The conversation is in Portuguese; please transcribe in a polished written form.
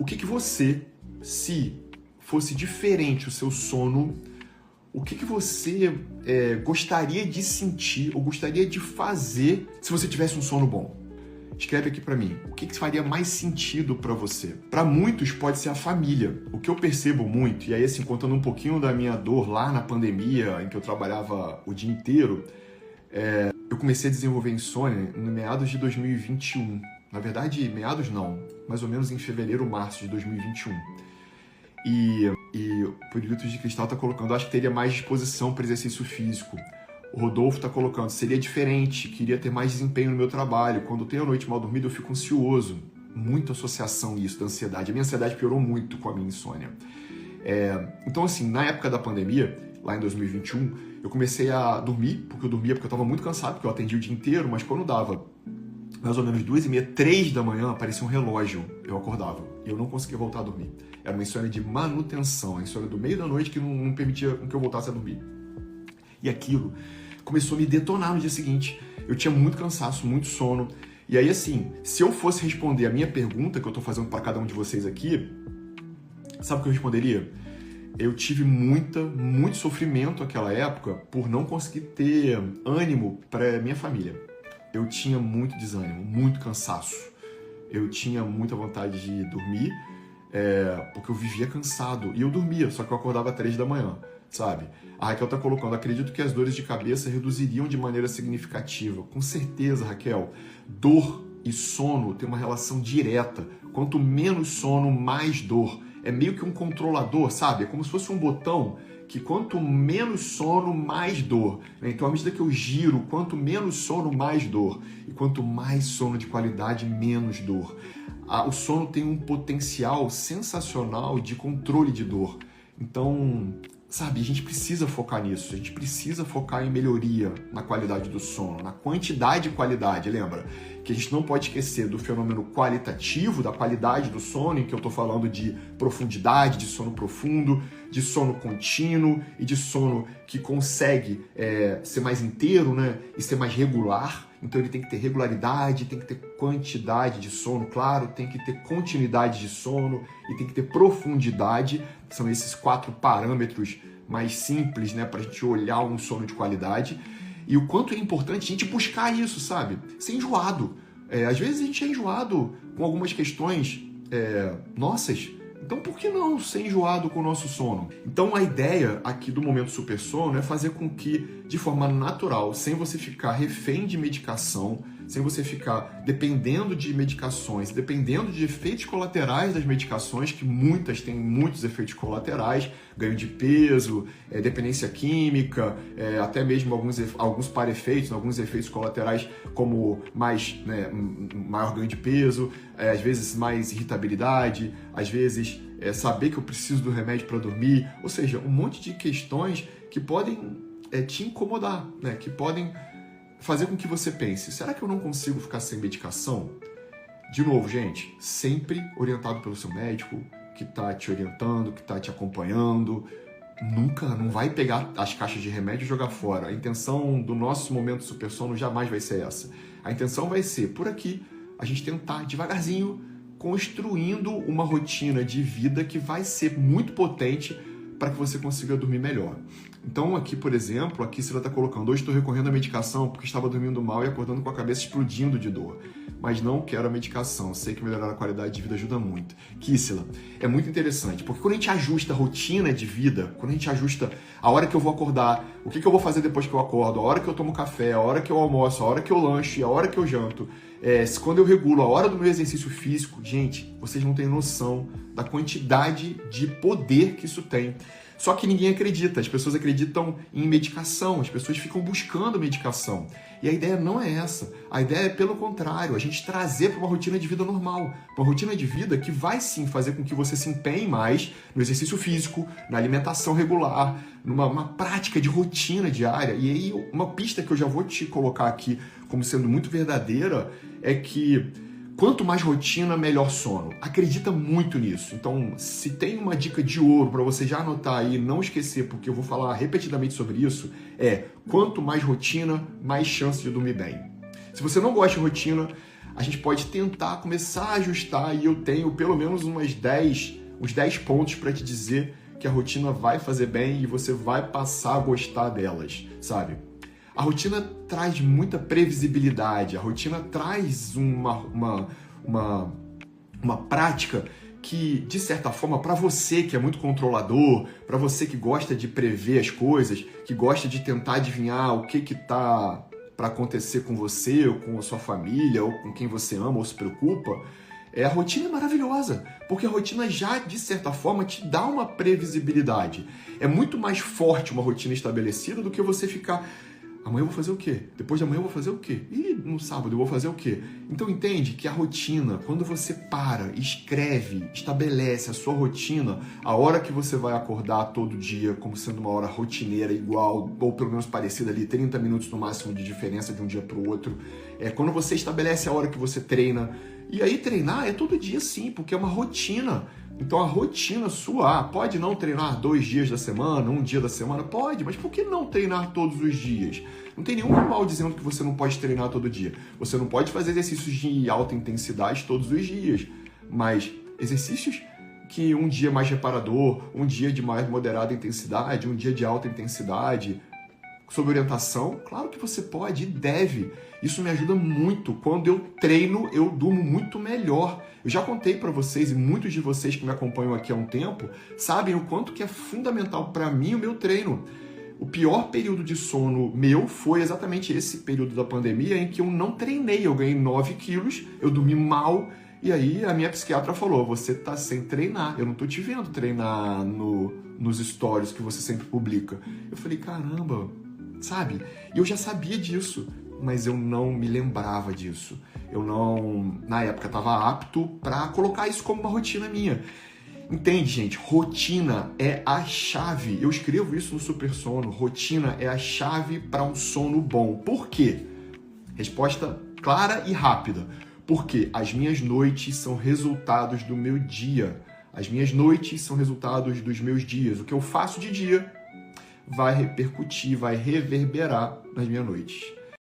o que você, se fosse diferente o seu sono, o que você gostaria de sentir ou gostaria de fazer se você tivesse um sono bom? Escreve aqui pra mim, o que faria mais sentido pra você? Pra muitos pode ser a família. O que eu percebo muito, e aí assim, contando um pouquinho da minha dor lá na pandemia, em que eu trabalhava o dia inteiro, eu comecei a desenvolver insônia no meados de 2021. Na verdade, meados não, mais ou menos em fevereiro, março de 2021. E o Pirulito de Cristal tá colocando, acho que teria mais disposição para exercício físico. O Rodolfo tá colocando, seria diferente, queria ter mais desempenho no meu trabalho. Quando eu tenho a noite mal dormida, eu fico ansioso. Muita associação isso da ansiedade. A minha ansiedade piorou muito com a minha insônia. Então, assim, na época da pandemia, lá em 2021, eu comecei a dormir, porque eu estava muito cansado, porque eu atendia o dia inteiro, mas quando dava mais ou menos 2h30, 3 da manhã, aparecia um relógio, eu acordava. E eu não conseguia voltar a dormir. Era uma insônia de manutenção, a insônia do meio da noite que não permitia que eu voltasse a dormir. E aquilo começou a me detonar no dia seguinte. Eu tinha muito cansaço, muito sono. E aí, assim, se eu fosse responder a minha pergunta que eu tô fazendo para cada um de vocês aqui, sabe o que eu responderia? Eu tive muito sofrimento naquela época por não conseguir ter ânimo para minha família. Eu tinha muito desânimo, muito cansaço. Eu tinha muita vontade de dormir, porque eu vivia cansado. E eu dormia, só que eu acordava às 3 da manhã, sabe? A Raquel tá colocando, acredito que as dores de cabeça reduziriam de maneira significativa. Com certeza, Raquel. Dor e sono têm uma relação direta. Quanto menos sono, mais dor. É meio que um controlador, sabe? É como se fosse um botão que quanto menos sono, mais dor. Então, à medida que eu giro, quanto menos sono, mais dor. E quanto mais sono de qualidade, menos dor. O sono tem um potencial sensacional de controle de dor. Então, sabe, a gente precisa focar nisso. A gente precisa focar em melhoria na qualidade do sono, na quantidade e qualidade. Lembra que a gente não pode esquecer do fenômeno qualitativo, da qualidade do sono, em que eu estou falando de profundidade, de sono profundo, de sono contínuo e de sono que consegue ser mais inteiro, né? E ser mais regular. Então ele tem que ter regularidade, tem que ter quantidade de sono, claro, tem que ter continuidade de sono e tem que ter profundidade. São esses 4 parâmetros mais simples, né, para a gente olhar um sono de qualidade. E o quanto é importante a gente buscar isso, sabe? Ser enjoado. Às vezes a gente é enjoado com algumas questões nossas. Então, por que não ser enjoado com o nosso sono? Então, a ideia aqui do Momento Super Sono é fazer com que, de forma natural, sem você ficar refém de medicação, sem você ficar dependendo de medicações, dependendo de efeitos colaterais das medicações, que muitas têm muitos efeitos colaterais, ganho de peso, dependência química, até mesmo alguns para-efeitos, alguns efeitos colaterais como maior ganho de peso, às vezes mais irritabilidade, às vezes saber que eu preciso do remédio para dormir, ou seja, um monte de questões que podem te incomodar, né? Que podem fazer com que você pense, será que eu não consigo ficar sem medicação? De novo, gente, sempre orientado pelo seu médico, que está te orientando, que está te acompanhando. Nunca, não vai pegar as caixas de remédio e jogar fora. A intenção do nosso Momento Super Sono jamais vai ser essa. A intenção vai ser, por aqui, a gente tentar devagarzinho, construindo uma rotina de vida que vai ser muito potente para que você consiga dormir melhor. Então aqui, por exemplo, aqui você está colocando, hoje estou recorrendo à medicação porque estava dormindo mal e acordando com a cabeça explodindo de dor. Mas não quero a medicação, sei que melhorar a qualidade de vida ajuda muito. Kissila, é muito interessante, porque quando a gente ajusta a rotina de vida, quando a gente ajusta a hora que eu vou acordar, o que eu vou fazer depois que eu acordo, a hora que eu tomo café, a hora que eu almoço, a hora que eu lancho, a hora que eu janto, quando eu regulo a hora do meu exercício físico, gente, vocês não têm noção da quantidade de poder que isso tem. Só que ninguém acredita, as pessoas acreditam em medicação, as pessoas ficam buscando medicação. E a ideia não é essa, a ideia é pelo contrário, a gente trazer para uma rotina de vida normal, uma rotina de vida que vai sim fazer com que você se empenhe mais no exercício físico, na alimentação regular, numa prática de rotina diária. E aí uma pista que eu já vou te colocar aqui como sendo muito verdadeira é que quanto mais rotina, melhor sono. Acredita muito nisso. Então, se tem uma dica de ouro para você já anotar aí, não esquecer, porque eu vou falar repetidamente sobre isso, quanto mais rotina, mais chance de dormir bem. Se você não gosta de rotina, a gente pode tentar começar a ajustar, e eu tenho pelo menos uns 10 pontos para te dizer que a rotina vai fazer bem e você vai passar a gostar delas, sabe? A rotina traz muita previsibilidade, a rotina traz uma prática que, de certa forma, para você que é muito controlador, para você que gosta de prever as coisas, que gosta de tentar adivinhar o que tá para acontecer com você, ou com a sua família, ou com quem você ama ou se preocupa, a rotina é maravilhosa, porque a rotina já, de certa forma, te dá uma previsibilidade. É muito mais forte uma rotina estabelecida do que você ficar... Amanhã eu vou fazer o quê? Depois de amanhã eu vou fazer o quê? E no sábado eu vou fazer o quê? Então entende que a rotina, quando você para, escreve, estabelece a sua rotina, a hora que você vai acordar todo dia como sendo uma hora rotineira igual, ou pelo menos parecida ali, 30 minutos no máximo de diferença de um dia para o outro. Quando você estabelece a hora que você treina. E aí treinar é todo dia sim, porque é uma rotina. Então a rotina sua, pode não treinar 2 dias da semana, 1 dia da semana? Pode, mas por que não treinar todos os dias? Não tem nenhum manual dizendo que você não pode treinar todo dia. Você não pode fazer exercícios de alta intensidade todos os dias, mas exercícios que um dia mais reparador, um dia de mais moderada intensidade, um dia de alta intensidade, sob orientação, claro que você pode e deve. Isso me ajuda muito. Quando eu treino, eu durmo muito melhor. Eu já contei para vocês, e muitos de vocês que me acompanham aqui há um tempo, sabem o quanto que é fundamental para mim o meu treino. O pior período de sono meu foi exatamente esse período da pandemia em que eu não treinei. Eu ganhei 9 quilos, eu dormi mal, e aí a minha psiquiatra falou, você tá sem treinar, eu não tô te vendo treinar nos stories que você sempre publica. Eu falei, caramba, sabe? E eu já sabia disso, mas eu não me lembrava disso. Eu não, na época, estava apto para colocar isso como uma rotina minha. Entende, gente? Rotina é a chave. Eu escrevo isso no Super Sono. Rotina é a chave para um sono bom. Por quê? Resposta clara e rápida. Porque as minhas noites são resultados do meu dia. As minhas noites são resultados dos meus dias. O que eu faço de dia vai repercutir, vai reverberar nas minhas noites.